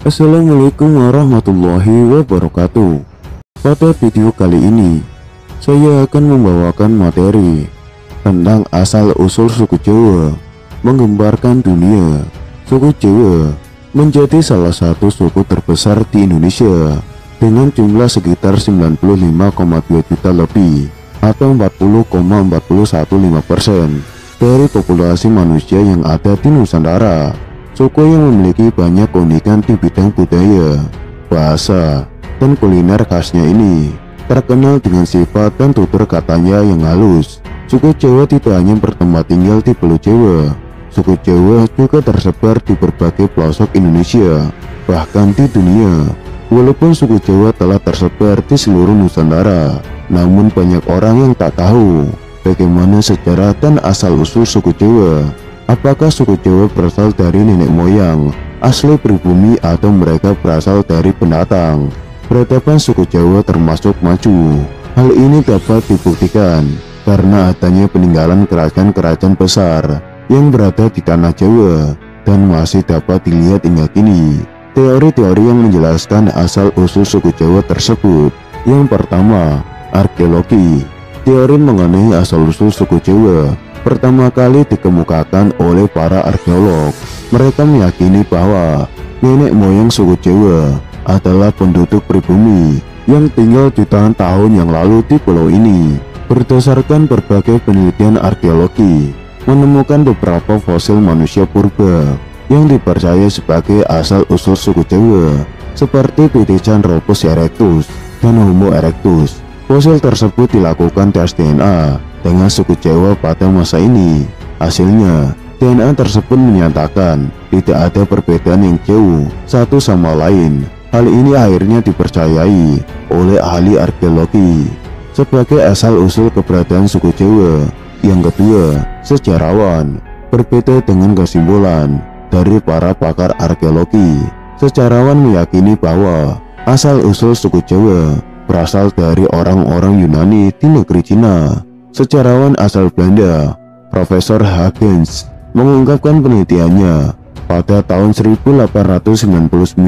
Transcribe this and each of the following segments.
Assalamualaikum warahmatullahi wabarakatuh. Pada video kali ini, saya akan membawakan materi tentang asal-usul suku Jawa, menggembarkan dunia. Suku Jawa menjadi salah satu suku terbesar di Indonesia dengan jumlah sekitar 95,2 juta lebih atau 40,415% dari populasi manusia yang ada di Nusantara. Suku yang memiliki banyak keunikan di bidang budaya, bahasa, dan kuliner khasnya ini terkenal dengan sifat dan tutur katanya yang halus. Suku Jawa tidak hanya bertempat tinggal di Pulau Jawa. Suku Jawa juga tersebar di berbagai pelosok Indonesia, bahkan di dunia. Walaupun suku Jawa telah tersebar di seluruh Nusantara, namun banyak orang yang tak tahu bagaimana sejarah dan asal-usul suku Jawa. Apakah suku Jawa berasal dari nenek moyang asli pribumi atau mereka berasal dari pendatang? Peradaban suku Jawa termasuk maju. Hal ini dapat dibuktikan karena adanya peninggalan kerajaan-kerajaan besar yang berada di tanah Jawa dan masih dapat dilihat hingga kini. Teori-teori yang menjelaskan asal-usul suku Jawa tersebut. Yang pertama, arkeologi. Teori mengenai asal-usul suku Jawa pertama kali dikemukakan oleh para arkeolog. Mereka meyakini bahwa nenek moyang suku Jawa adalah penduduk pribumi yang tinggal jutaan tahun yang lalu di pulau ini. Berdasarkan berbagai penelitian arkeologi, menemukan beberapa fosil manusia purba yang dipercaya sebagai asal-usul suku Jawa, seperti Pithecanthropus erectus dan Homo erectus. Fosil tersebut dilakukan tes DNA dengan suku Jawa pada masa ini. Hasilnya, DNA tersebut menyatakan tidak ada perbedaan yang jauh satu sama lain. Hal ini akhirnya dipercayai oleh ahli arkeologi sebagai asal-usul keberadaan suku Jawa. Yang kedua, sejarawan. Berbeda dengan kesimpulan dari para pakar arkeologi, sejarawan meyakini bahwa asal-usul suku Jawa berasal dari orang-orang Yunani di negeri Cina. Sejarawan asal Belanda, Profesor Huygens, mengungkapkan penelitiannya pada tahun 1899.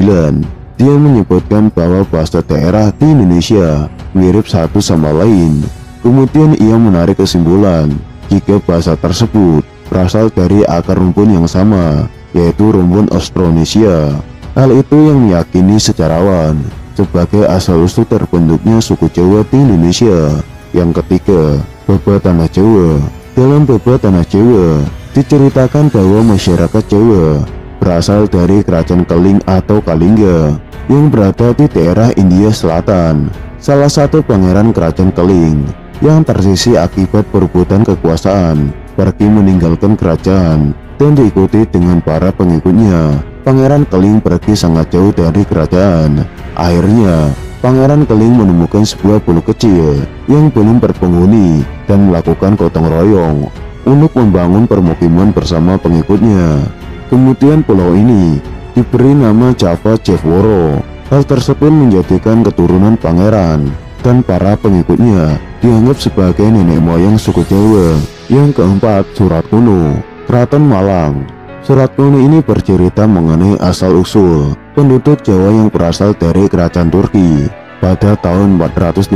Dia menyebutkan bahwa bahasa daerah di Indonesia mirip satu sama lain. Kemudian ia menarik kesimpulan jika bahasa tersebut berasal dari akar rumpun yang sama, yaitu rumpun Austronesia. Hal itu yang meyakini sejarawan sebagai asal-usul terbentuknya suku Jawa di Indonesia. Yang ketiga, Baba Tanah Jawa. Dalam Baba Tanah Jawa diceritakan bahwa masyarakat Jawa berasal dari kerajaan Keling atau Kalingga yang berada di daerah India Selatan. Salah satu pangeran kerajaan Keling yang tersisih akibat perebutan kekuasaan pergi meninggalkan kerajaan dan diikuti dengan para pengikutnya. Pangeran Keling pergi sangat jauh dari kerajaan. Akhirnya Pangeran Keling menemukan sebuah pulau kecil yang belum berpenghuni dan melakukan gotong royong untuk membangun permukiman bersama pengikutnya. Kemudian pulau ini diberi nama Java Jevoro. Hal tersebut menjadikan keturunan pangeran dan para pengikutnya dianggap sebagai nenek moyang suku Jawa. Yang keempat, surat kuno. Keraton Malang. Surat kuno ini bercerita mengenai asal-usul penduduk Jawa yang berasal dari kerajaan Turki pada tahun 450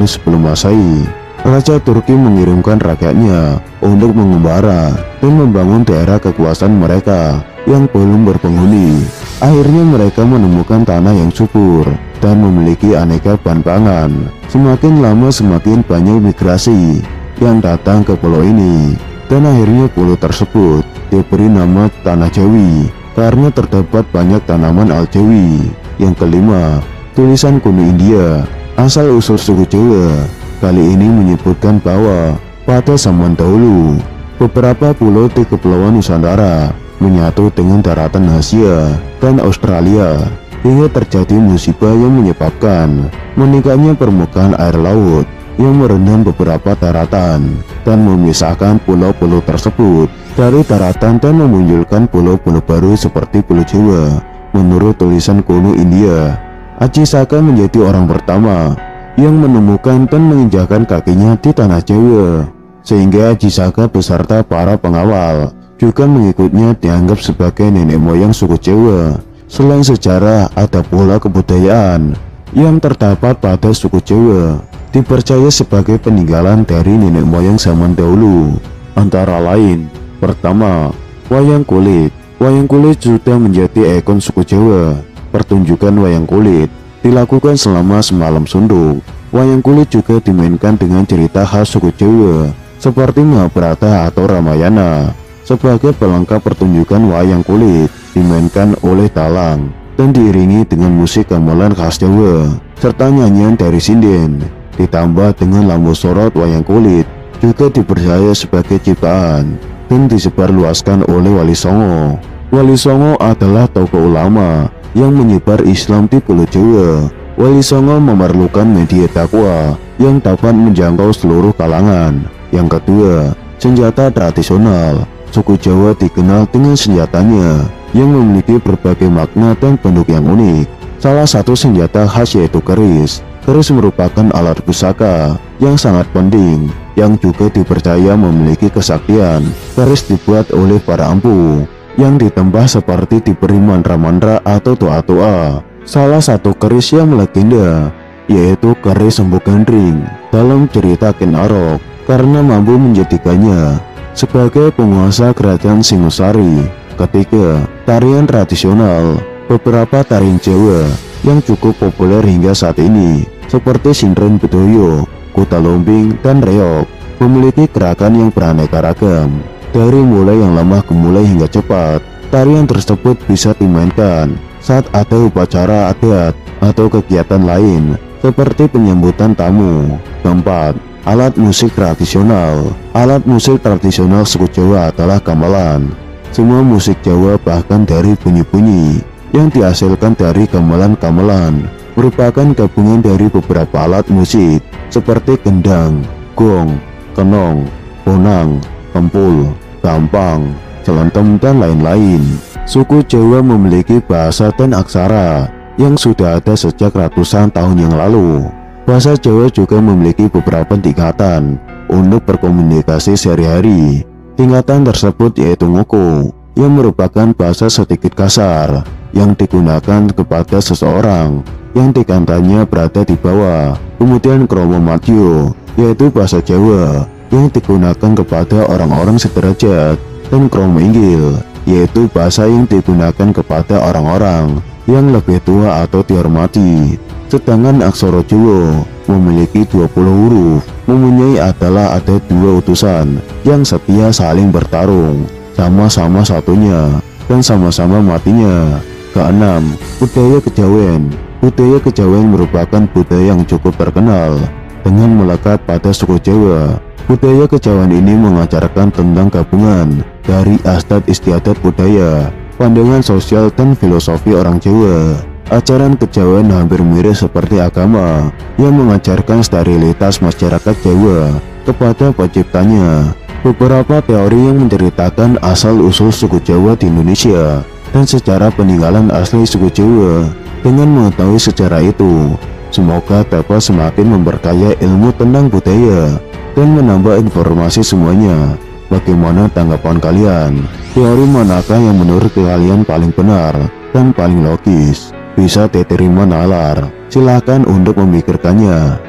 sebelum Masehi. Raja Turki mengirimkan rakyatnya untuk mengembara dan membangun daerah kekuasaan mereka yang belum berpenghuni. Akhirnya mereka menemukan tanah yang subur dan memiliki aneka bahan pangan. Semakin lama semakin banyak migrasi yang datang ke pulau ini, dan akhirnya pulau tersebut diberi nama Tanah Jawi karena terdapat banyak tanaman aljawi. Yang kelima, tulisan kuno India. Asal-usul suku Jawa kali ini menyebutkan bahwa pada zaman dahulu beberapa pulau di Kepulauan Nusantara menyatu dengan daratan Asia dan Australia hingga terjadi musibah yang menyebabkan meningkatnya permukaan air laut yang merendam beberapa daratan dan memisahkan pulau-pulau tersebut dari daratan dan memunculkan pulau-pulau baru seperti Pulau Jawa. Menurut tulisan kuno India, Aji Saka menjadi orang pertama yang menemukan dan menginjakan kakinya di tanah Jawa, sehingga Aji Saka beserta para pengawal juga mengikutnya dianggap sebagai nenek moyang suku Jawa. Selain sejarah, ada pula kebudayaan yang terdapat pada suku Jawa, dipercaya sebagai peninggalan dari nenek moyang zaman dahulu. Antara lain, pertama, wayang kulit. Wayang kulit sudah menjadi ikon suku Jawa. Pertunjukan wayang kulit dilakukan selama semalam sunduk. Wayang kulit juga dimainkan dengan cerita khas suku Jawa, seperti Mahabharata atau Ramayana. Sebagai pelengkap pertunjukan wayang kulit dimainkan oleh talang dan diiringi dengan musik gamelan khas Jawa serta nyanyian dari sinden. Ditambah dengan lampu sorot, wayang kulit juga dipercaya sebagai ciptaan dan disebarluaskan oleh Wali Songo. Wali Songo adalah tokoh ulama yang menyebar Islam di Pulau Jawa. Wali Songo memerlukan media dakwah yang dapat menjangkau seluruh kalangan. Yang kedua, senjata tradisional. Suku Jawa dikenal dengan senjatanya yang memiliki berbagai makna dan bentuk yang unik. Salah satu senjata khas yaitu keris. Keris merupakan alat pusaka yang sangat penting, yang juga dipercaya memiliki kesaktian. Keris dibuat oleh para empu yang ditembah seperti diberi mantra-mantra atau doa-doa. Salah satu keris yang legenda yaitu keris Empu Gandring dalam cerita Ken Arok, karena mampu menjadikannya sebagai penguasa kerajaan Singosari. Ketiga, tarian tradisional. Beberapa tarian Jawa yang cukup populer hingga saat ini seperti Sindren Bedoyo, Kuta Lumping, dan Reog memiliki gerakan yang beraneka ragam. Dari mulai yang lemah ke mulai hingga cepat, tarian tersebut bisa dimainkan saat ada upacara adat atau kegiatan lain seperti penyambutan tamu. Keempat, alat musik tradisional. Alat musik tradisional suku Jawa adalah gamelan. Semua musik Jawa, bahkan dari bunyi-bunyi yang dihasilkan dari gamelan-gamelan, merupakan gabungan dari beberapa alat musik seperti gendang, gong, kenong, bonang, kempul, gampang, celentem, dan lain-lain. Suku Jawa memiliki bahasa dan aksara yang sudah ada sejak ratusan tahun yang lalu. Bahasa Jawa juga memiliki beberapa tingkatan untuk berkomunikasi sehari-hari. Tingkatan tersebut yaitu ngoko, yang merupakan bahasa sedikit kasar yang digunakan kepada seseorang yang tingkatannya berada di bawah. Kemudian kromo madyo, yaitu bahasa Jawa yang digunakan kepada orang-orang sederajat, dan kromo inggil, yaitu bahasa yang digunakan kepada orang-orang yang lebih tua atau dihormati. Sedangkan aksara Jawa memiliki 20 huruf. Mempunyai adalah ada dua utusan yang setia saling bertarung, sama-sama satunya dan sama-sama matinya. Keenam, budaya kejawen. Budaya kejawen merupakan budaya yang cukup terkenal dengan melekat pada suku Jawa. Budaya kejawen ini mengajarkan tentang gabungan dari adat istiadat budaya, pandangan sosial, dan filosofi orang Jawa. Ajaran kejawen hampir mirip seperti agama yang mengajarkan sterilitas masyarakat Jawa kepada penciptanya. Beberapa teori yang menceritakan asal-usul suku Jawa di Indonesia dan secara peninggalan asli suku Jawa. Dengan mengetahui sejarah itu, semoga dapat semakin memperkaya ilmu tentang budaya dan menambah informasi semuanya. Bagaimana tanggapan kalian? Teori manakah yang menurut kalian paling benar dan paling logis? Bisa diterima nalar. Silahkan untuk memikirkannya.